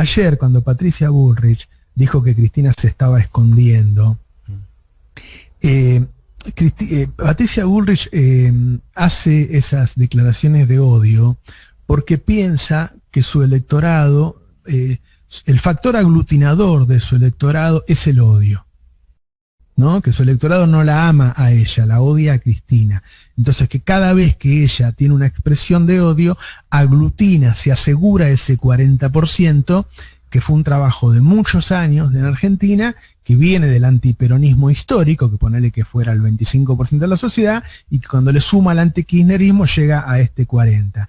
ayer cuando Patricia Bullrich dijo que Cristina se estaba escondiendo, Patricia Bullrich hace esas declaraciones de odio porque piensa que su electorado, el factor aglutinador de su electorado es el odio, ¿no? Que su electorado no la ama a ella, la odia a Cristina. Entonces que cada vez que ella tiene una expresión de odio, aglutina, se asegura ese 40%, que fue un trabajo de muchos años en Argentina, que viene del antiperonismo histórico, que ponele que fuera el 25% de la sociedad, y que cuando le suma al antikirchnerismo llega a este 40%.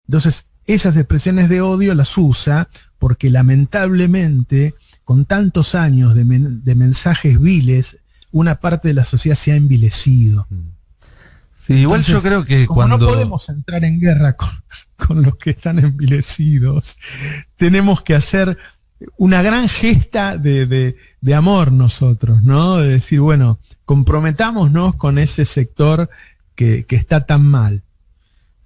Entonces, esas expresiones de odio las usa porque lamentablemente, con tantos años de mensajes viles, una parte de la sociedad se ha envilecido. Sí, igual entonces, yo creo que como no podemos entrar en guerra con los que están envilecidos, tenemos que hacer una gran gesta de amor nosotros, ¿no? De decir, bueno, comprometámonos con ese sector que está tan mal.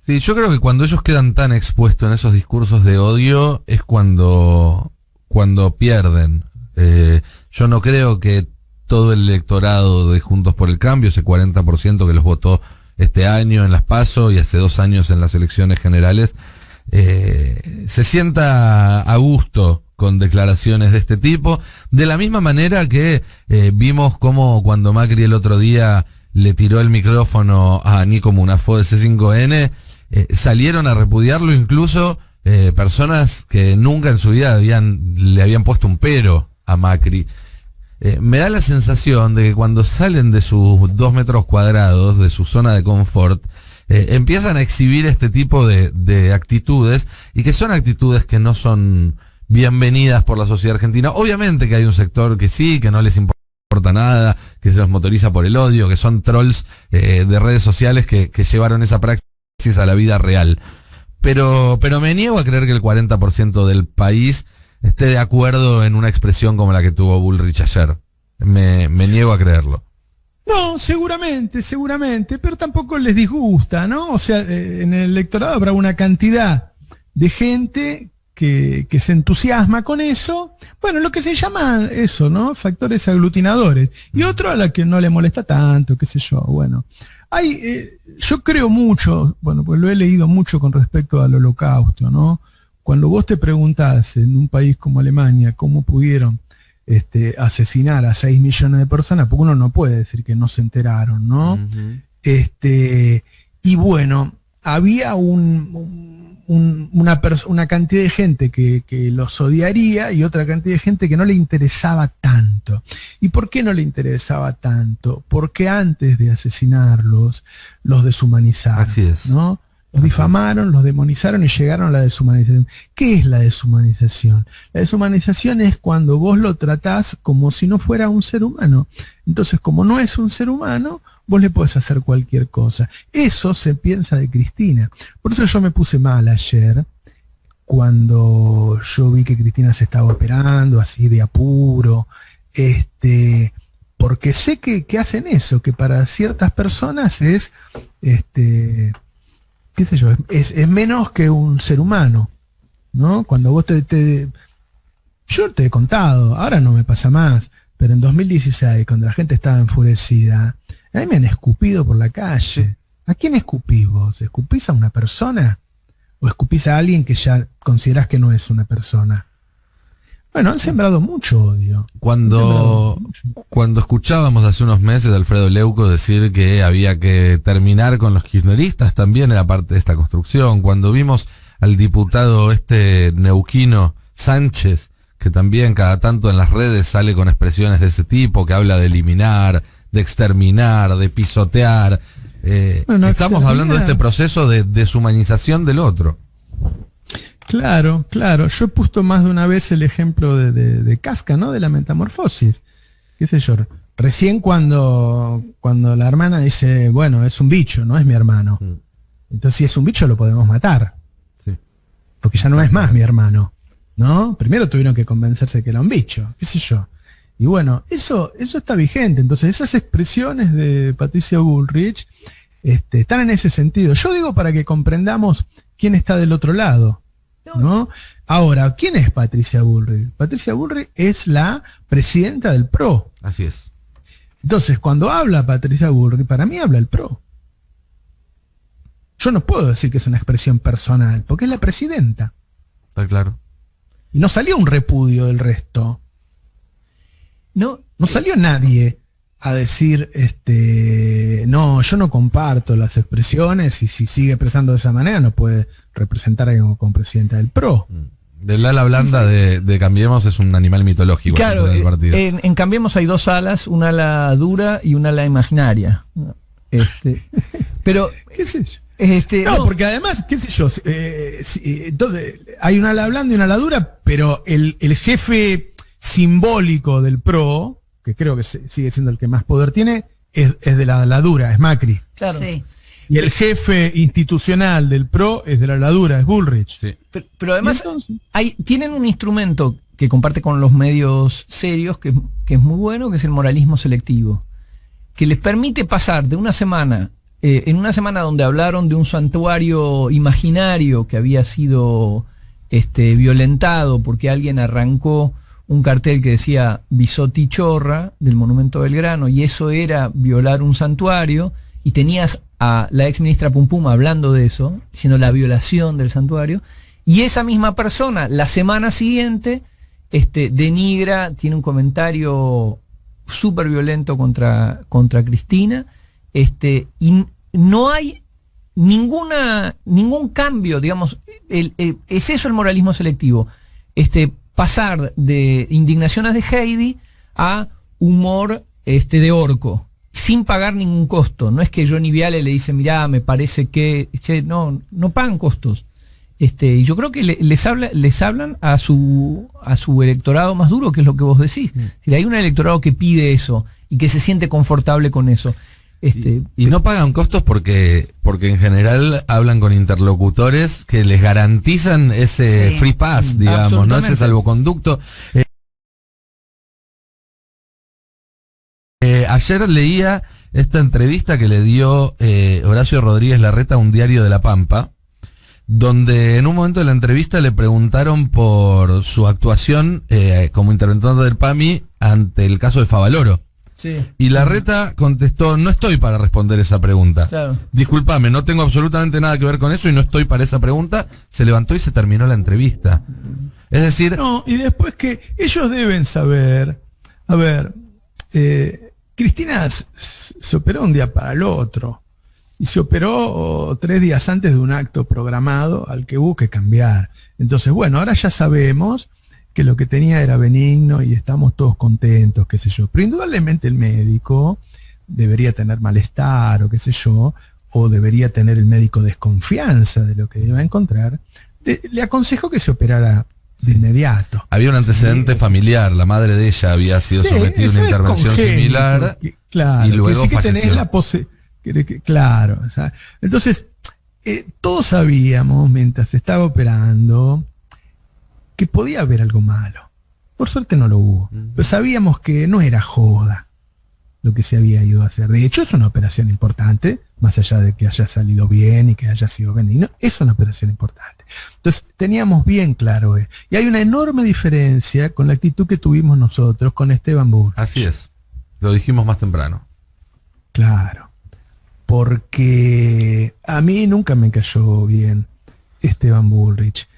Sí, yo creo que cuando ellos quedan tan expuestos en esos discursos de odio es cuando pierden. Yo no creo que todo el electorado de Juntos por el Cambio, ese 40% que los votó este año en las PASO y hace 2 años en las elecciones generales, se sienta a gusto con declaraciones de este tipo, de la misma manera que vimos como cuando Macri el otro día le tiró el micrófono a Nico Munafó de C5N, salieron a repudiarlo incluso personas que nunca en su vida le habían puesto un pero a Macri. Me da la sensación de que cuando salen de sus 2 metros cuadrados, de su zona de confort, empiezan a exhibir este tipo de actitudes, y que son actitudes que no son bienvenidas por la sociedad argentina. Obviamente que hay un sector que sí, que no les importa nada, que se los motoriza por el odio, que son trolls de redes sociales que llevaron esa praxis a la vida real. Pero me niego a creer que el 40% del país esté de acuerdo en una expresión como la que tuvo Bullrich ayer. Me niego a creerlo. No, seguramente, pero tampoco les disgusta, ¿no? O sea, en el electorado habrá una cantidad de gente que se entusiasma con eso. Bueno, lo que se llama eso, ¿no? Factores aglutinadores. Y otro a la que no le molesta tanto, qué sé yo, bueno. Yo creo mucho, bueno, pues lo he leído mucho con respecto al Holocausto, ¿no? Cuando vos te preguntás en un país como Alemania cómo pudieron asesinar a 6 millones de personas, porque uno no puede decir que no se enteraron, ¿no? Uh-huh. Y bueno, había una cantidad de gente que los odiaría y otra cantidad de gente que no le interesaba tanto. ¿Y por qué no le interesaba tanto? Porque antes de asesinarlos, los deshumanizaron. Así es. ¿No? Los difamaron, los demonizaron y llegaron a la deshumanización. ¿Qué es la deshumanización? La deshumanización es cuando vos lo tratás como si no fuera un ser humano. Entonces, como no es un ser humano, vos le podés hacer cualquier cosa. Eso se piensa de Cristina. Por eso yo me puse mal ayer, cuando yo vi que Cristina se estaba operando, así de apuro, porque sé que hacen eso, que para ciertas personas es, qué sé yo, es menos que un ser humano, ¿no? Cuando vos yo te he contado, ahora no me pasa más, pero en 2016, cuando la gente estaba enfurecida, a mí me han escupido por la calle. ¿A quién escupís vos? ¿Escupís a una persona? ¿O escupís a alguien que ya considerás que no es una persona? Bueno, han sembrado mucho odio. Cuando escuchábamos hace unos meses a Alfredo Leuco decir que había que terminar con los kirchneristas, también era parte de esta construcción. Cuando vimos al diputado neuquino Sánchez, que también cada tanto en las redes sale con expresiones de ese tipo, que habla de eliminar, de exterminar, de pisotear. Estamos hablando de este proceso de deshumanización del otro. Claro. Yo he puesto más de una vez el ejemplo de Kafka, ¿no? De la metamorfosis. ¿Qué sé yo? Recién cuando la hermana dice, bueno, es un bicho, no es mi hermano. Entonces, si es un bicho, lo podemos matar. Sí. Porque ya no es más mi hermano, ¿no? Primero tuvieron que convencerse que era un bicho, qué sé yo. Y bueno, eso está vigente. Entonces, esas expresiones de Patricia Bullrich están en ese sentido. Yo digo para que comprendamos quién está del otro lado, ¿no? Ahora, ¿quién es Patricia Bullrich? Patricia Bullrich es la presidenta del PRO. Así es. Entonces, cuando habla Patricia Bullrich, para mí habla el PRO. Yo no puedo decir que es una expresión personal, porque es la presidenta. Está claro. Y no salió un repudio del resto. No salió nadie a decir, no, yo no comparto las expresiones y si sigue expresando de esa manera no puede representar como presidenta del PRO. Del ala blanda de Cambiemos es un animal mitológico. Claro, del partido. en Cambiemos hay dos alas, una ala dura y una ala imaginaria. Pero, ¿qué sé yo? No, porque además, qué sé yo, entonces hay una ala blanda y una ala dura, pero el jefe simbólico del PRO, que creo que sigue siendo el que más poder tiene, es de la ala dura, es Macri. claro. Sí. Y el jefe institucional del PRO es de la ala dura, es Bullrich. Sí. Pero además entonces, tienen un instrumento que comparte con los medios serios que es muy bueno, que es el moralismo selectivo, que les permite pasar de una semana, en una semana donde hablaron de un santuario imaginario que había sido violentado porque alguien arrancó un cartel que decía Bisotti Chorra del Monumento Belgrano, y eso era violar un santuario, y tenías a la ex ministra Pum Pum hablando de eso, diciendo la violación del santuario, y esa misma persona la semana siguiente denigra, tiene un comentario súper violento contra Cristina, y no hay ningún cambio, digamos, es eso el moralismo selectivo, pasar de indignaciones de Heidi a humor de orco, sin pagar ningún costo. No es que Johnny Viale le dice, mirá, me parece que... no pagan costos. Y yo creo que les hablan a su electorado más duro, que es lo que vos decís. Si hay un electorado que pide eso y que se siente confortable con eso. Y no pagan costos porque en general hablan con interlocutores que les garantizan ese Sí. free pass, digamos, ¿no? Ese salvoconducto. Ayer leía esta entrevista que le dio Horacio Rodríguez Larreta a un diario de La Pampa, donde en un momento de la entrevista le preguntaron por su actuación como interventor del PAMI ante el caso de Favaloro. Sí. Y Larreta contestó, no estoy para responder esa pregunta. Claro. Discúlpame, no tengo absolutamente nada que ver con eso y no estoy para esa pregunta. Se levantó y se terminó la entrevista. Es decir... no, y después que ellos deben saber, a ver, Cristina se operó un día para el otro, y se operó 3 días antes de un acto programado al que hubo que cambiar. Entonces, bueno, ahora ya sabemos que lo que tenía era benigno y estamos todos contentos, qué sé yo. Pero indudablemente el médico debería tener malestar o qué sé yo, o debería tener el médico desconfianza de lo que iba a encontrar. Le aconsejo que se operara de inmediato. Había un antecedente familiar, la madre de ella había sido sometida a una intervención similar, claro, y luego que sí que falleció. tenés la claro, o sea, entonces todos sabíamos mientras se estaba operando que podía haber algo malo. Por suerte no lo hubo. Pero sabíamos que no era joda lo que se había ido a hacer. De hecho, es una operación importante, más allá de que haya salido bien y que haya sido benigno, es una operación importante. Entonces, teníamos bien claro. Y hay una enorme diferencia con la actitud que tuvimos nosotros con Esteban Bullrich. Así es, lo dijimos más temprano. Claro. Porque a mí nunca me cayó bien Esteban Bullrich.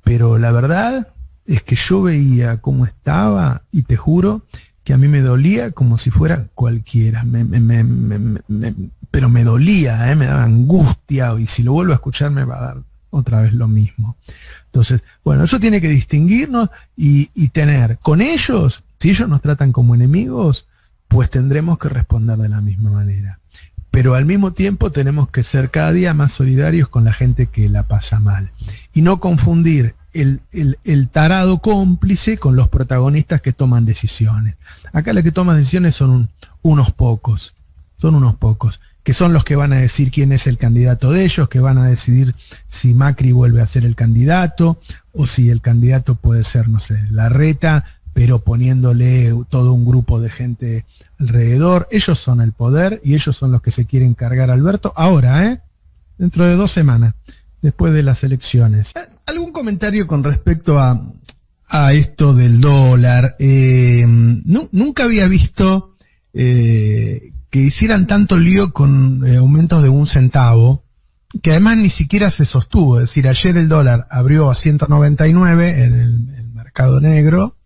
Pero la verdad es que yo veía cómo estaba y te juro que a mí me dolía como si fuera cualquiera. Pero me dolía, me daba angustia, y si lo vuelvo a escuchar me va a dar otra vez lo mismo. Entonces, bueno, eso tiene que distinguirnos y tener con ellos, si ellos nos tratan como enemigos, pues tendremos que responder de la misma manera. Pero al mismo tiempo tenemos que ser cada día más solidarios con la gente que la pasa mal. Y no confundir el tarado cómplice con los protagonistas que toman decisiones. Acá los que toman decisiones son unos pocos, que son los que van a decir quién es el candidato de ellos, que van a decidir si Macri vuelve a ser el candidato, o si el candidato puede ser, no sé, Larreta, pero poniéndole todo un grupo de gente alrededor. Ellos son el poder y ellos son los que se quieren cargar a Alberto ahora, dentro de 2 semanas, después de las elecciones. algún comentario con respecto a esto del dólar. Nunca había visto que hicieran tanto lío con aumentos de 1 centavo, que además ni siquiera se sostuvo. Es decir, ayer el dólar abrió a 199 en el mercado negro,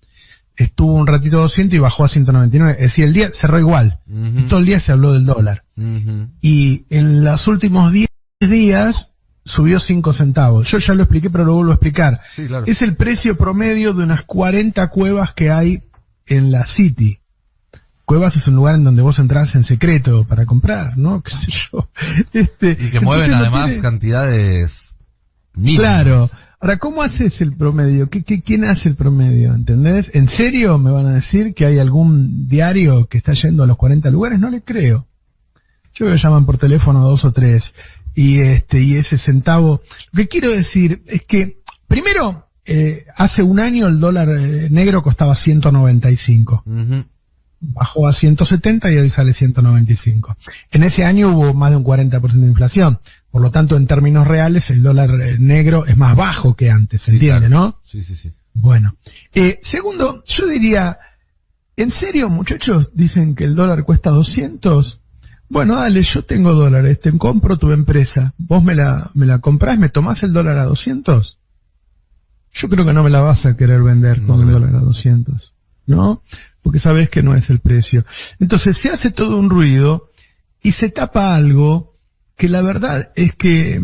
estuvo un ratito a 200 y bajó a 199. Es decir, el día cerró igual. Y todo el día se habló del dólar. Y en los últimos 10 días subió 5 centavos. Yo ya lo expliqué, pero lo vuelvo a explicar. Sí, claro. Es el precio promedio de unas 40 cuevas que hay en la City. Cuevas es un lugar en donde vos entrás en secreto para comprar, ¿no? ¿Qué sé yo? Y que mueven además cantidades mínimas. Claro. Ahora, ¿cómo haces el promedio? ¿Quién hace el promedio? ¿Entendés? ¿En serio me van a decir que hay algún diario que está yendo a los 40 lugares? No le creo. Yo creo que llaman por teléfono a 2 o 3. Y ese centavo. Lo que quiero decir es que, primero, hace un año el dólar negro costaba 195. Bajó a 170 y hoy sale 195. En ese año hubo más de un 40% de inflación. Por lo tanto, en términos reales, el dólar negro es más bajo que antes, ¿se entiende, claro, no? Sí, sí, sí. Bueno. Segundo, yo diría, ¿en serio, muchachos, dicen que el dólar cuesta 200? Bueno, dale, yo tengo dólares, te compro tu empresa. ¿Vos me la comprás, me tomás el dólar a 200? Yo creo que no me la vas a querer vender con el dólar a 200, ¿no? Porque sabes que no es el precio. Entonces se hace todo un ruido y se tapa algo que la verdad es que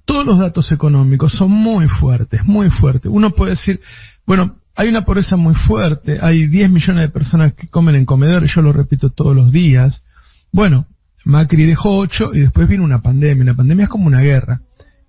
todos los datos económicos son muy fuertes, muy fuertes. Uno puede decir, bueno, hay una pobreza muy fuerte, hay 10 millones de personas que comen en comedores, yo lo repito todos los días. Bueno, Macri dejó 8 y después vino una pandemia. Una pandemia es como una guerra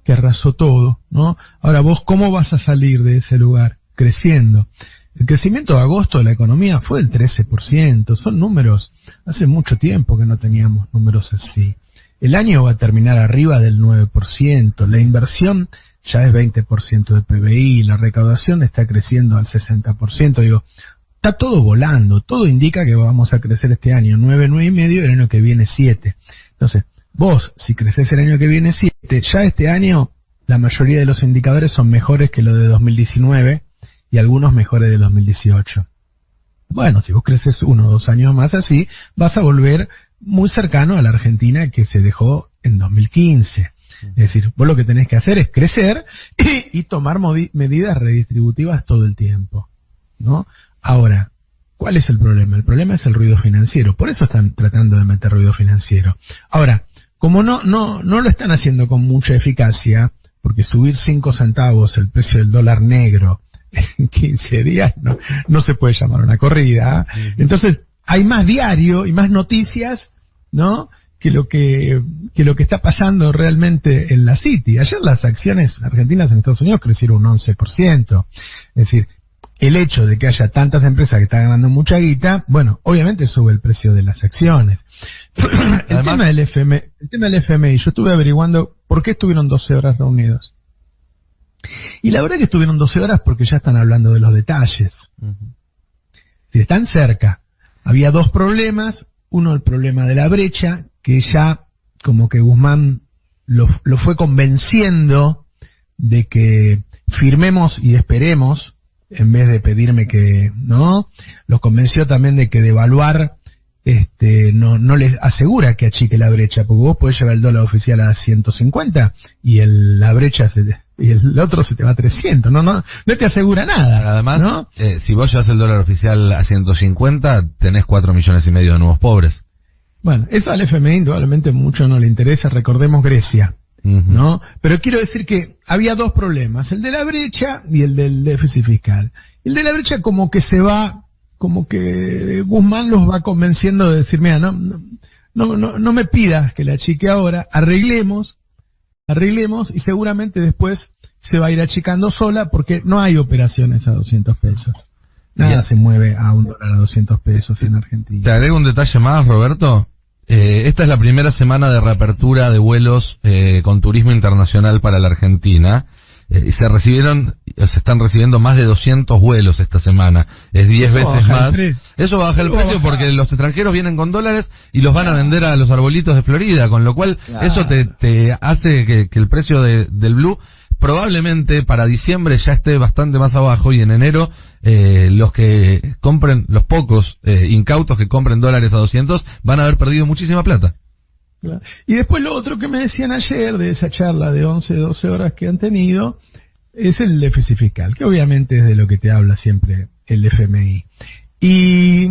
que arrasó todo, ¿no? Ahora vos, ¿cómo vas a salir de ese lugar? Creciendo. El crecimiento de agosto de la economía fue del 13%. Son números, hace mucho tiempo que no teníamos números así. El año va a terminar arriba del 9%. La inversión ya es 20% de PBI. La recaudación está creciendo al 60%. Digo, está todo volando. Todo indica que vamos a crecer este año 9, 9,5 y el año que viene 7. Entonces, vos, si creces el año que viene 7, ya este año la mayoría de los indicadores son mejores que los de 2019. Y algunos mejores de 2018. Bueno, si vos creces 1 o 2 años más así, vas a volver muy cercano a la Argentina que se dejó en 2015. Es decir, vos lo que tenés que hacer es crecer y tomar medidas redistributivas todo el tiempo, ¿no? Ahora, ¿cuál es el problema? El problema es el ruido financiero. Por eso están tratando de meter ruido financiero. Ahora, como no lo están haciendo con mucha eficacia, porque subir 5 centavos el precio del dólar negro en 15 días no se puede llamar una corrida. Entonces hay más diario y más noticias, ¿no? que lo que está pasando realmente en la City. Ayer las acciones argentinas en Estados Unidos crecieron un 11%. Es decir, el hecho de que haya tantas empresas que están ganando mucha guita, bueno, obviamente sube el precio de las acciones. El tema del FMI, yo estuve averiguando por qué estuvieron 12 horas reunidos. Y la verdad que estuvieron 12 horas porque ya están hablando de los detalles. Si están cerca. Había 2 problemas. Uno, el problema de la brecha, que ya como que Guzmán lo fue convenciendo de que firmemos y esperemos, en vez de pedirme que, ¿no? Los convenció también de que devaluar no les asegura que achique la brecha, porque vos podés llevar el dólar oficial a 150 y la brecha y el otro se te va a 300, no te asegura nada. Además, ¿no? Si vos llevas el dólar oficial a 150, tenés 4,5 millones de nuevos pobres. Bueno, eso al FMI indudablemente mucho no le interesa, recordemos Grecia, ¿no? Pero quiero decir que había 2 problemas, el de la brecha y el del déficit fiscal. El de la brecha como que Guzmán los va convenciendo de decir, mira, no me pidas que la achique ahora, arreglemos y seguramente después se va a ir achicando sola porque no hay operaciones a 200 pesos. Nada se mueve a $1 a 200 pesos en Argentina. Te agrego un detalle más, Roberto. Esta es la primera semana de reapertura de vuelos con turismo internacional para la Argentina. Se están recibiendo más de 200 vuelos esta semana. Es 10 veces más. Eso va a bajar el precio porque los extranjeros vienen con dólares y los van a vender a los arbolitos de Florida, con lo cual eso te hace que el precio del blue probablemente para diciembre ya esté bastante más abajo y en enero los que compren, los pocos incautos que compren dólares a 200 van a haber perdido muchísima plata. Claro. Y después lo otro que me decían ayer de esa charla de 11, 12 horas que han tenido es el déficit fiscal, que obviamente es de lo que te habla siempre el FMI. Y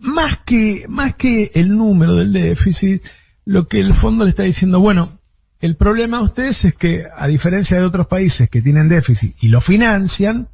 más que el número del déficit, lo que el fondo le está diciendo, bueno, el problema a ustedes es que, a diferencia de otros países que tienen déficit y lo financian,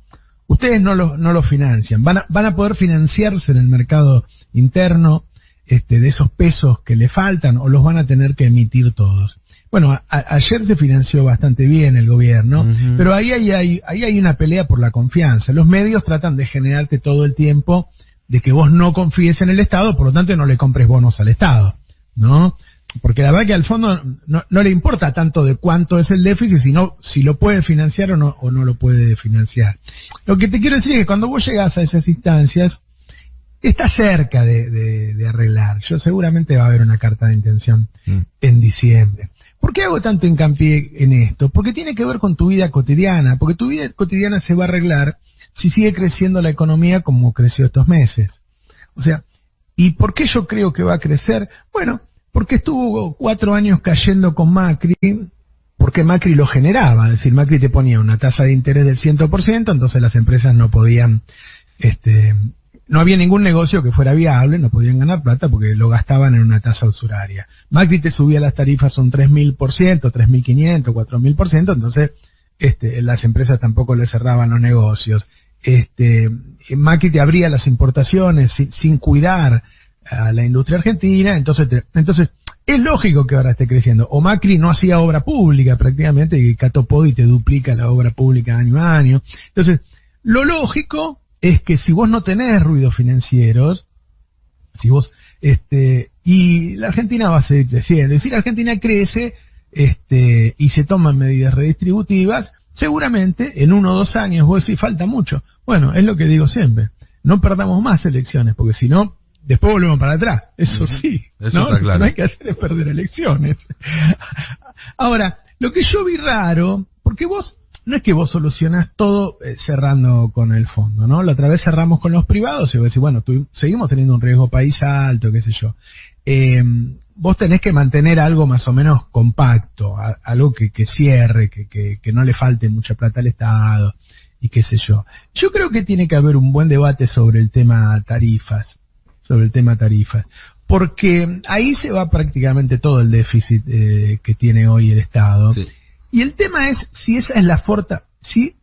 ustedes no lo financian. Van a poder financiarse en el mercado interno de esos pesos que le faltan, o los van a tener que emitir todos. Bueno, ayer se financió bastante bien el gobierno, pero ahí hay una pelea por la confianza. Los medios tratan de generarte todo el tiempo de que vos no confíes en el Estado, por lo tanto no le compres bonos al Estado, ¿no? Porque la verdad que al fondo no le importa tanto de cuánto es el déficit, sino si lo puede financiar o no lo puede financiar. Lo que te quiero decir es que cuando vos llegás a esas instancias, está cerca de arreglar. Yo seguramente va a haber una carta de intención en diciembre. ¿Por qué hago tanto hincapié en esto? Porque tiene que ver con tu vida cotidiana, porque tu vida cotidiana se va a arreglar si sigue creciendo la economía como creció estos meses. O sea, ¿y por qué yo creo que va a crecer? Bueno, porque estuvo 4 años cayendo con Macri, porque Macri lo generaba, es decir, Macri te ponía una tasa de interés del 100%, entonces las empresas no podían, no había ningún negocio que fuera viable, no podían ganar plata porque lo gastaban en una tasa usuraria. Macri te subía las tarifas un 3.000%, 3.500%, 4.000%, entonces las empresas tampoco le cerraban los negocios. Macri te abría las importaciones sin cuidar a la industria argentina, entonces es lógico que ahora esté creciendo. O Macri no hacía obra pública prácticamente, y Cato Podi te duplica la obra pública año a año. Entonces, lo lógico es que si vos no tenés ruidos financieros, si vos, y la Argentina va a seguir creciendo, y si la Argentina crece, y se toman medidas redistributivas, seguramente en 1 o 2 años vos decís, falta mucho. Bueno, es lo que digo siempre, no perdamos más elecciones, porque si no, después volvemos para atrás, eso sí, eso ¿no? está claro. Lo que no hay que hacer es perder elecciones. Ahora, lo que yo vi raro, porque vos, no es que vos solucionás todo cerrando con el fondo, ¿no? La otra vez cerramos con los privados y vos decís, bueno, seguimos teniendo un riesgo país alto, qué sé yo. Vos tenés que mantener algo más o menos compacto, algo que cierre, que no le falte mucha plata al Estado, y qué sé yo. Yo creo que tiene que haber un buen debate sobre el tema tarifas, porque ahí se va prácticamente todo el déficit que tiene hoy el Estado. Sí. Y el tema es si esa es la forma, si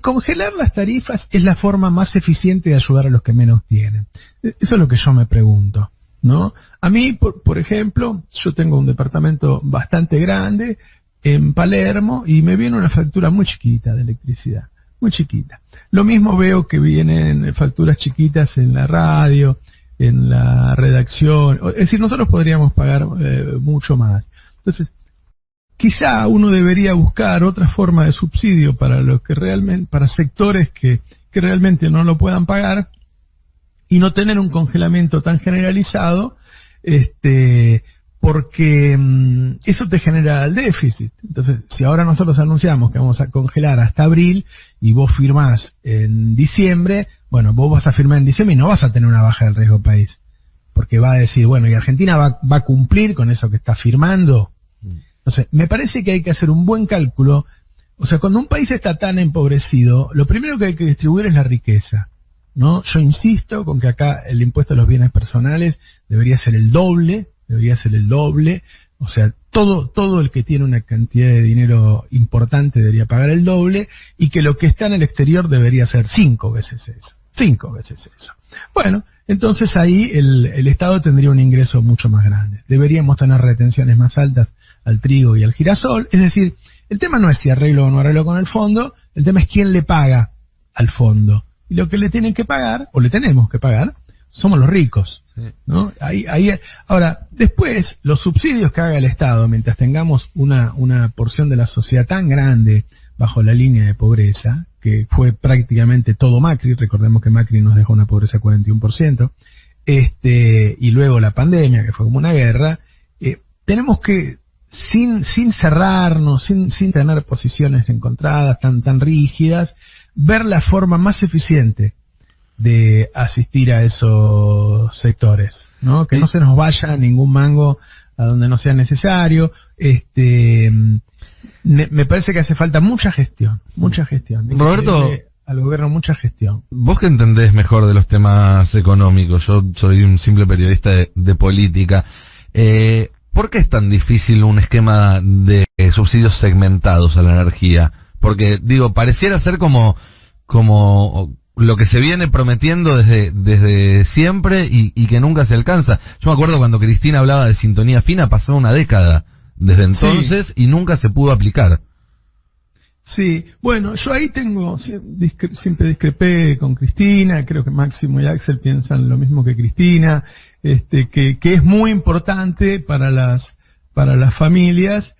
congelar las tarifas es la forma más eficiente de ayudar a los que menos tienen. Eso es lo que yo me pregunto, ¿no? A mí, por ejemplo, yo tengo un departamento bastante grande en Palermo y me viene una factura muy chiquita de electricidad, muy chiquita. Lo mismo veo que vienen facturas chiquitas en la radio, en la redacción. Es decir, nosotros podríamos pagar mucho más. Entonces, quizá uno debería buscar otra forma de subsidio para los que realmente, para sectores que realmente no lo puedan pagar, y no tener un congelamiento tan generalizado, porque eso te genera el déficit. Entonces, si ahora nosotros anunciamos que vamos a congelar hasta abril y vos firmás en diciembre, bueno, vos vas a firmar en diciembre y no vas a tener una baja del riesgo país, porque va a decir, bueno, y Argentina va a cumplir con eso que está firmando. Entonces, me parece que hay que hacer un buen cálculo. O sea, cuando un país está tan empobrecido, lo primero que hay que distribuir es la riqueza, ¿no? Yo insisto con que acá el impuesto a los bienes personales debería ser el doble, o sea, todo el que tiene una cantidad de dinero importante debería pagar el doble, y que lo que está en el exterior debería ser 5 veces eso. Bueno, entonces ahí el Estado tendría un ingreso mucho más grande. Deberíamos tener retenciones más altas al trigo y al girasol. Es decir, el tema no es si arreglo o no arreglo con el fondo, el tema es quién le paga al fondo. Y lo que le tienen que pagar, o le tenemos que pagar, somos los ricos, ¿no? Ahora, después, los subsidios que haga el Estado, mientras tengamos una porción de la sociedad tan grande bajo la línea de pobreza, que fue prácticamente todo Macri, recordemos que Macri nos dejó una pobreza 41%, y luego la pandemia, que fue como una guerra, tenemos que sin cerrarnos, sin tener posiciones encontradas tan rígidas, ver la forma más eficiente de asistir a esos sectores, ¿no? Que no se nos vaya ningún mango a donde no sea necesario. Me parece que hace falta mucha gestión. Roberto, al gobierno mucha gestión. Vos que entendés mejor de los temas económicos, yo soy un simple periodista de política, ¿por qué es tan difícil un esquema de subsidios segmentados a la energía? Porque, digo, pareciera ser como lo que se viene prometiendo desde siempre y que nunca se alcanza. Yo me acuerdo cuando Cristina hablaba de sintonía fina, pasó una década desde entonces y nunca se pudo aplicar. Sí, bueno, yo ahí siempre discrepé con Cristina, creo que Máximo y Axel piensan lo mismo que Cristina, que es muy importante para las familias.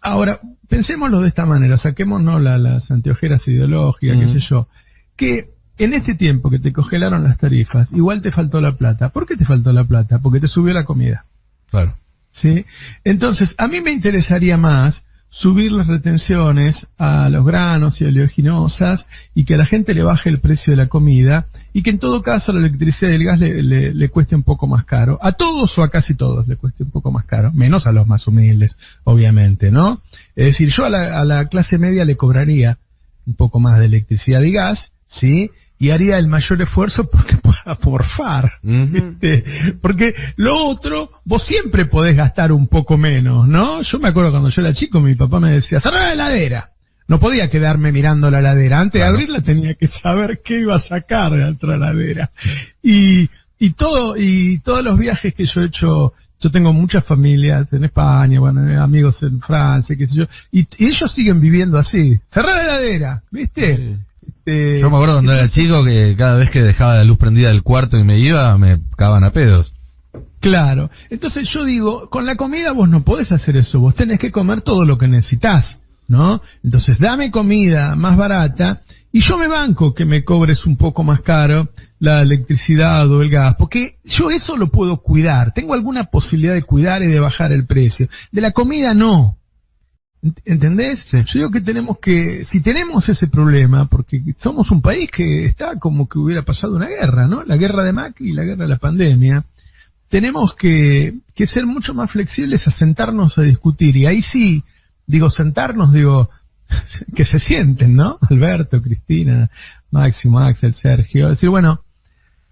Ahora, pensémoslo de esta manera, saquémonos las anteojeras ideológicas, qué sé yo, que en este tiempo que te congelaron las tarifas, igual te faltó la plata. ¿Por qué te faltó la plata? Porque te subió la comida. Claro. ¿Sí? Entonces, a mí me interesaría más subir las retenciones a los granos y oleaginosas y que a la gente le baje el precio de la comida y que en todo caso la electricidad y el gas le cueste un poco más caro. A todos o a casi todos le cueste un poco más caro, menos a los más humildes, obviamente, ¿no? Es decir, yo a la clase media le cobraría un poco más de electricidad y gas, ¿sí? Y haría el mayor esfuerzo porque pueda morfar. Porque lo otro, vos siempre podés gastar un poco menos, ¿no? Yo me acuerdo cuando yo era chico, mi papá me decía, cerrá la heladera. No podía quedarme mirando la heladera. Antes de abrirla tenía que saber qué iba a sacar de dentro de la heladera. Y todos los viajes que yo he hecho, yo tengo muchas familias en España, bueno, amigos en Francia, qué sé yo, y ellos siguen viviendo así. Cerrá la heladera, ¿viste? Sí. Yo me acuerdo cuando era chico que cada vez que dejaba la luz prendida del cuarto y me iba, me cagaban a pedos. Claro. Entonces yo digo, con la comida vos no podés hacer eso, vos tenés que comer todo lo que necesitas, ¿no? Entonces dame comida más barata y yo me banco que me cobres un poco más caro la electricidad o el gas, porque yo eso lo puedo cuidar, tengo alguna posibilidad de cuidar y de bajar el precio. De la comida no. ¿Entendés? Sí. Yo digo que si tenemos ese problema, porque somos un país que está como que hubiera pasado una guerra, ¿no? La guerra de Macri y la guerra de la pandemia, tenemos que ser mucho más flexibles a sentarnos a discutir, y ahí sí, sentarnos, que se sienten, ¿no? Alberto, Cristina, Máximo, Axel, Sergio, decir, bueno,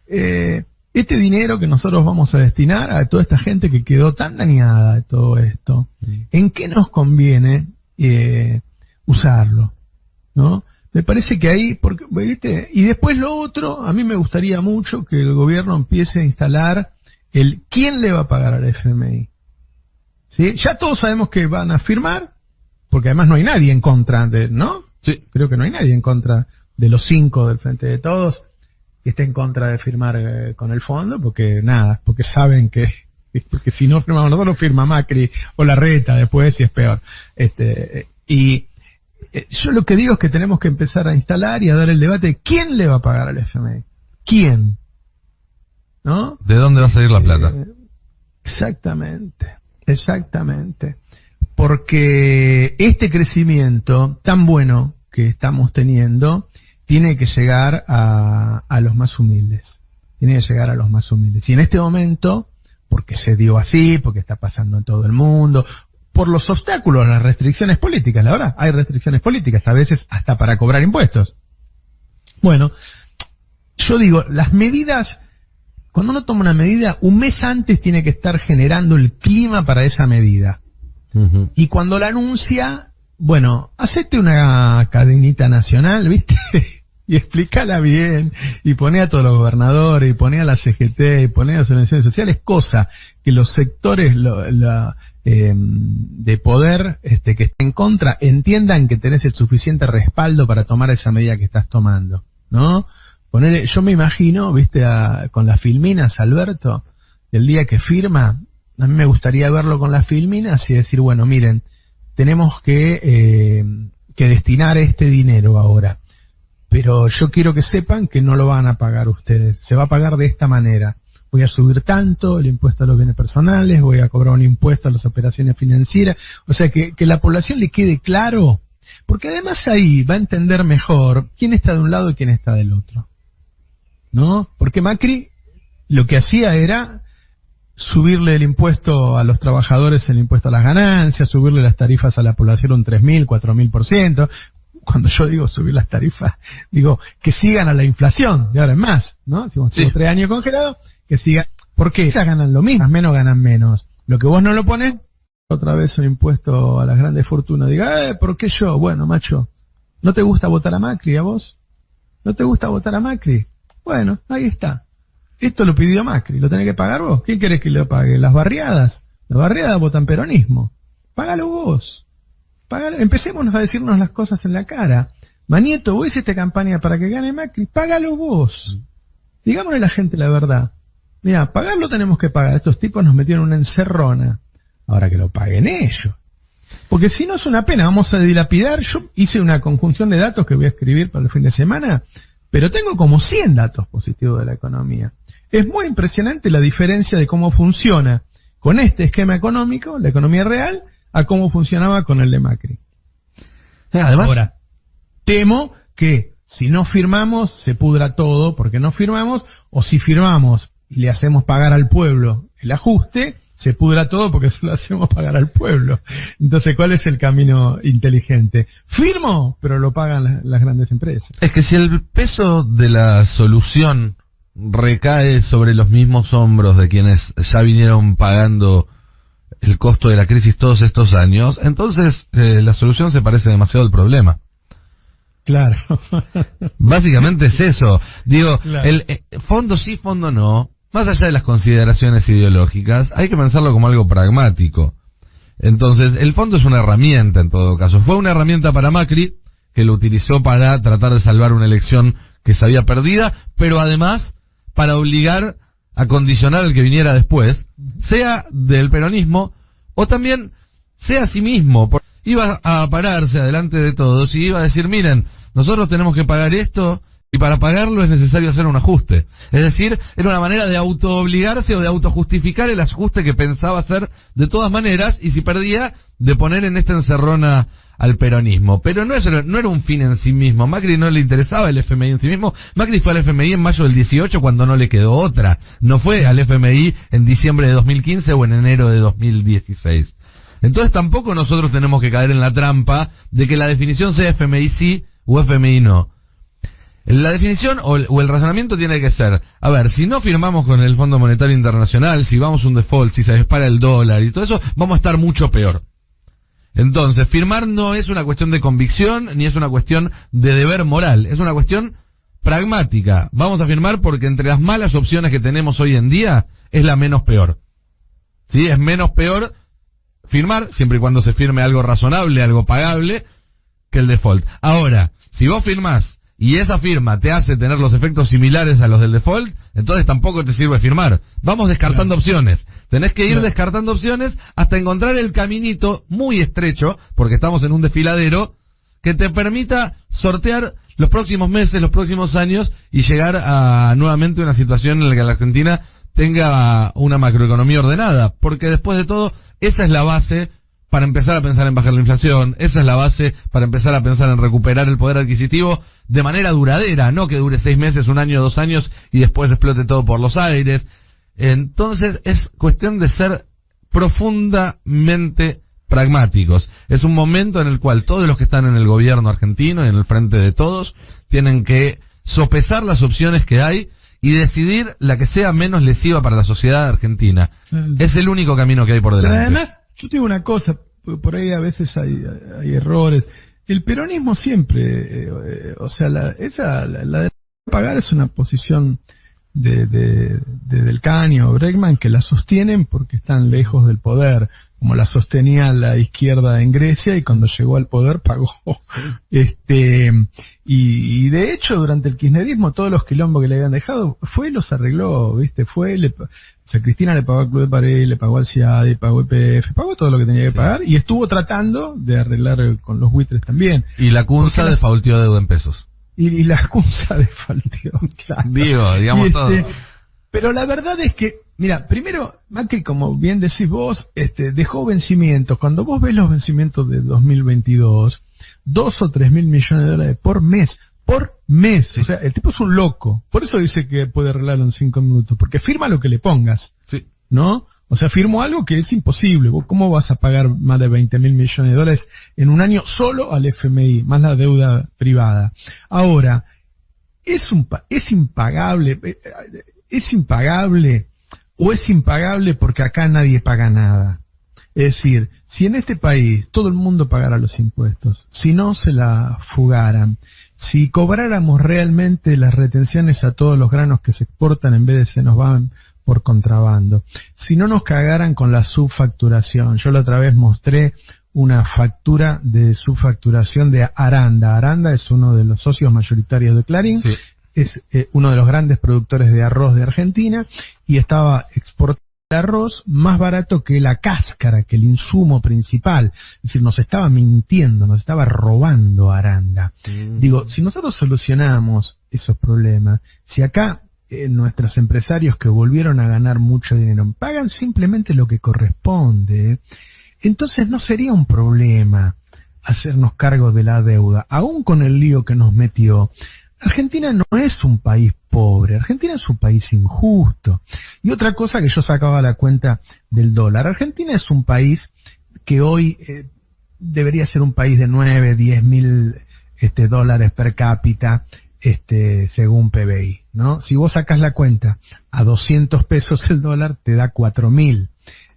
este dinero que nosotros vamos a destinar a toda esta gente que quedó tan dañada de todo esto, ¿en qué nos conviene usarlo? ¿No? Me parece que ahí, porque, ¿viste? Y después lo otro, a mí me gustaría mucho que el gobierno empiece a instalar ¿quién le va a pagar al FMI? ¿Sí? Ya todos sabemos que van a firmar, porque además no hay nadie en contra ¿no? Sí. Creo que no hay nadie en contra de los 5 del Frente de Todos que esté en contra de firmar con el fondo, porque saben porque si no firmamos nosotros, firma Macri o Larreta después, y es peor. Yo lo que digo es que tenemos que empezar a instalar y a dar el debate de quién le va a pagar al FMI. ¿Quién? ¿No? ¿De dónde va a salir la plata? Exactamente. Porque este crecimiento tan bueno que estamos teniendo tiene que llegar a los más humildes. Y en este momento, porque se dio así, porque está pasando en todo el mundo, por los obstáculos, las restricciones políticas, la verdad, hay restricciones políticas, a veces hasta para cobrar impuestos. Bueno, yo digo, las medidas, cuando uno toma una medida, un mes antes tiene que estar generando el clima para esa medida. Uh-huh. Y cuando la anuncia, bueno, hacete una cadenita nacional, ¿viste? Y explícala bien, y poné a todos los gobernadores, y poné a la CGT, y poné a las organizaciones sociales, cosa que los sectores de poder que estén en contra entiendan que tenés el suficiente respaldo para tomar esa medida que estás tomando, ¿no? Yo me imagino, ¿viste? Con las filminas, Alberto, el día que firma, a mí me gustaría verlo con las filminas y decir, bueno, miren, tenemos que destinar este dinero ahora. Pero yo quiero que sepan que no lo van a pagar ustedes. Se va a pagar de esta manera. voy a subir tanto el impuesto a los bienes personales, voy a cobrar un impuesto a las operaciones financieras, o sea, que la población le quede claro, porque además ahí va a entender mejor quién está de un lado y quién está del otro, ¿no? Porque Macri lo que hacía era subirle el impuesto a los trabajadores, el impuesto a las ganancias, subirle las tarifas a la población un 3.000, 4.000%. Cuando yo digo subir las tarifas, digo que sigan a la inflación, de ahora en más, ¿no? Si vos tenés 3 años congelados, que sigan. ¿Por qué? Ellas ganan lo mismo, menos ganan menos. Lo que vos no lo pones, otra vez un impuesto a las grandes fortunas. Diga, ¿por qué yo? Bueno, macho, ¿no te gusta votar a Macri, a vos? ¿No te gusta votar a Macri? Bueno, ahí está. Esto lo pidió Macri, ¿lo tenés que pagar vos? ¿Quién querés que lo pague? ¿Las barriadas? Las barriadas votan peronismo. Págalo vos. Págalo. Empecémonos a decirnos las cosas en la cara. Manieto, vos hiciste campaña para que gane Macri, págalo vos. Digámosle a la gente la verdad. Mira, pagarlo tenemos que pagar. Estos tipos nos metieron una encerrona. Ahora que lo paguen ellos. Porque si no es una pena, vamos a dilapidar. Yo hice una conjunción de datos que voy a escribir para el fin de semana, pero tengo como 100 datos positivos de la economía. Es muy impresionante la diferencia de cómo funciona con este esquema económico, la economía real, a cómo funcionaba con el de Macri. Además, ahora, temo que si no firmamos se pudra todo porque no firmamos, o si firmamos y le hacemos pagar al pueblo el ajuste, se pudra todo porque se lo hacemos pagar al pueblo. Entonces, ¿cuál es el camino inteligente? Firmo, pero lo pagan las grandes empresas. Es que si el peso de la solución recae sobre los mismos hombros de quienes ya vinieron pagando el costo de la crisis todos estos años, entonces la solución se parece demasiado al problema. Claro. Básicamente es eso. Digo, claro. El fondo sí, fondo no. Más allá de las consideraciones ideológicas, hay que pensarlo como algo pragmático. Entonces, el fondo es una herramienta en todo caso. Fue una herramienta para Macri, que lo utilizó para tratar de salvar una elección que se había perdida, pero además para obligar a condicionar al que viniera después, sea del peronismo, o también sea a sí mismo. Iba a pararse adelante de todos y iba a decir, miren, nosotros tenemos que pagar esto, y para pagarlo es necesario hacer un ajuste. Es decir, era una manera de autoobligarse o de autojustificar el ajuste que pensaba hacer de todas maneras, y si perdía, de poner en esta encerrona al peronismo. Pero no era un fin en sí mismo. Macri no le interesaba el FMI en sí mismo. Macri fue al FMI en mayo del 18 cuando no le quedó otra. No fue al FMI en diciembre de 2015 o en enero de 2016. Entonces tampoco nosotros tenemos que caer en la trampa de que la definición sea FMI sí o FMI no. La definición o el razonamiento tiene que ser, a ver, si no firmamos con el Fondo Monetario Internacional, si vamos a un default, si se dispara el dólar y todo eso, vamos a estar mucho peor. Entonces, firmar no es una cuestión de convicción, ni es una cuestión de deber moral, es una cuestión pragmática. Vamos a firmar porque entre las malas opciones que tenemos hoy en día, es la menos peor. ¿Sí? Es menos peor firmar, siempre y cuando se firme algo razonable, algo pagable, que el default. Ahora, si vos firmás y esa firma te hace tener los efectos similares a los del default, entonces tampoco te sirve firmar. Vamos descartando opciones. Tenés que ir descartando opciones hasta encontrar el caminito muy estrecho, porque estamos en un desfiladero, que te permita sortear los próximos meses, los próximos años, y llegar a nuevamente una situación en la que la Argentina tenga una macroeconomía ordenada. Porque después de todo, esa es la base para empezar a pensar en bajar la inflación, esa es la base para empezar a pensar en recuperar el poder adquisitivo de manera duradera, no que dure 6 meses, 1 año, 2 años y después explote todo por los aires. Entonces es cuestión de ser profundamente pragmáticos. Es un momento en el cual todos los que están en el gobierno argentino y en el frente de todos tienen que sopesar las opciones que hay y decidir la que sea menos lesiva para la sociedad argentina. Es el único camino que hay por delante. Pero además, yo te digo una cosa, por ahí a veces hay errores. El peronismo siempre, o sea, la de pagar es una posición de Del Caño o Bregman, que la sostienen porque están lejos del poder, como la sostenía la izquierda en Grecia, y cuando llegó al poder pagó. Y de hecho, durante el kirchnerismo, todos los quilombos que le habían dejado, fue y los arregló, ¿viste? O sea, Cristina le pagó al Club de Pared, le pagó al CIADI, pagó el PF, pagó todo lo que tenía que pagar, y estuvo tratando de arreglar con los buitres también. Y la CUNSA defaultió deuda en pesos. Y la CUNSA defaultió, claro. Digamos todo. Pero la verdad es que, mira, primero, Macri, como bien decís vos, dejó vencimientos. Cuando vos ves los vencimientos de 2022, 2 o 3 mil millones de dólares por mes. Sí. O sea, el tipo es un loco. Por eso dice que puede arreglarlo en 5 minutos, porque firma lo que le pongas. Sí. ¿No? O sea, firmó algo que es imposible. ¿Vos cómo vas a pagar más de 20 mil millones de dólares en un año solo al FMI, más la deuda privada? Ahora, es impagable o es impagable porque acá nadie paga nada. Es decir, si en este país todo el mundo pagara los impuestos, si no se la fugaran, si cobráramos realmente las retenciones a todos los granos que se exportan en vez de se nos van por contrabando, si no nos cagaran con la subfacturación. Yo la otra vez mostré una factura de subfacturación de Aranda. Aranda es uno de los socios mayoritarios de Clarín. Sí. Es uno de los grandes productores de arroz de Argentina y estaba exportando arroz más barato que la cáscara, que el insumo principal. Es decir, nos estaba mintiendo, nos estaba robando Aranda. Digo, si nosotros solucionamos esos problemas, si acá nuestros empresarios que volvieron a ganar mucho dinero pagan simplemente lo que corresponde, entonces no sería un problema hacernos cargo de la deuda, aún con el lío que nos metió. Argentina no es un país pobre, Argentina es un país injusto. Y otra cosa que yo sacaba a la cuenta del dólar, Argentina es un país que hoy debería ser un país de 9, 10 mil dólares per cápita, según PBI, ¿no? Si vos sacás la cuenta a 200 pesos el dólar, te da 4.000.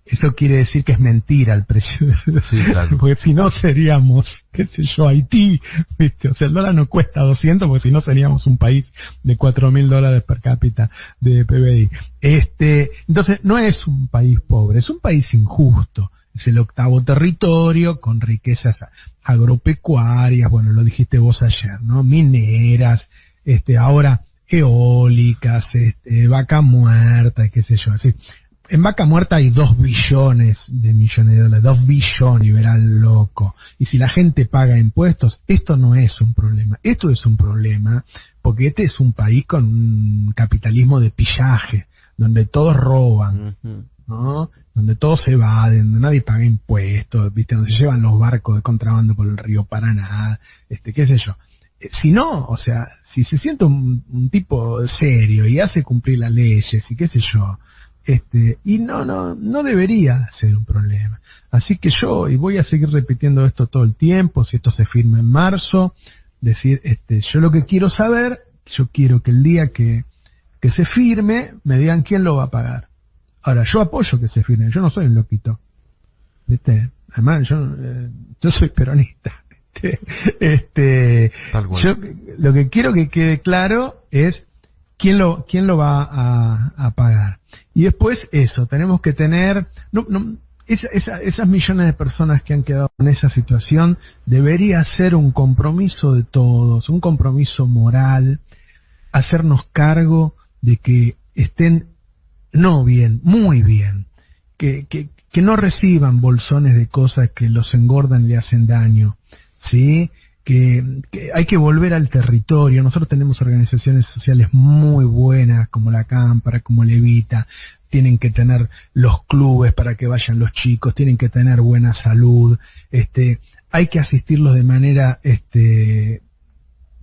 Eso quiere decir que es mentira el precio. Sí, claro. Porque si no seríamos, qué sé yo, Haití, ¿viste? O sea, el dólar no cuesta 200 porque si no seríamos un país de 4.000 dólares per cápita de PBI. Entonces, no es un país pobre, es un país injusto. Es el 8º territorio con riquezas agropecuarias, bueno, lo dijiste vos ayer, ¿no? Mineras, ahora eólicas, vaca muerta, qué sé yo, así. En vaca muerta hay 2 billones de millones de dólares, 2 billones, y verá el loco. Y si la gente paga impuestos, esto no es un problema. Esto es un problema porque este es un país con un capitalismo de pillaje, donde todos roban, ¿no? Donde todos se evaden, donde nadie paga impuestos, ¿viste? Donde se llevan los barcos de contrabando por el río Paraná, qué sé yo. Si no, o sea, si se siente un tipo serio y hace cumplir las leyes y qué sé yo, y no debería ser un problema. Así que y voy a seguir repitiendo esto todo el tiempo, si esto se firma en marzo, decir, yo lo que quiero saber, yo quiero que el día que se firme, me digan quién lo va a pagar. Ahora, yo apoyo que se firme, yo no soy un loquito, ¿viste? Además, yo soy peronista. Yo lo que quiero que quede claro es quién lo va a pagar. Y después eso, tenemos que tener, esas millones de personas que han quedado en esa situación, debería ser un compromiso de todos, un compromiso moral, hacernos cargo de que estén no bien, muy bien, que no reciban bolsones de cosas que los engordan y le hacen daño, ¿sí? Que hay que volver al territorio. Nosotros tenemos organizaciones sociales muy buenas, como la Cámpara, como Levita. Tienen que tener los clubes para que vayan los chicos, tienen que tener buena salud, hay que asistirlos de manera,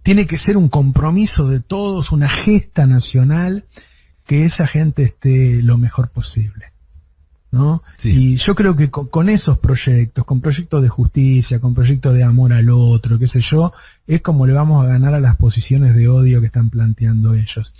tiene que ser un compromiso de todos, una gesta nacional, que esa gente esté lo mejor posible, ¿no? Sí. Y yo creo que con esos proyectos, con proyectos de justicia, con proyectos de amor al otro, qué sé yo, es como le vamos a ganar a las posiciones de odio que están planteando ellos.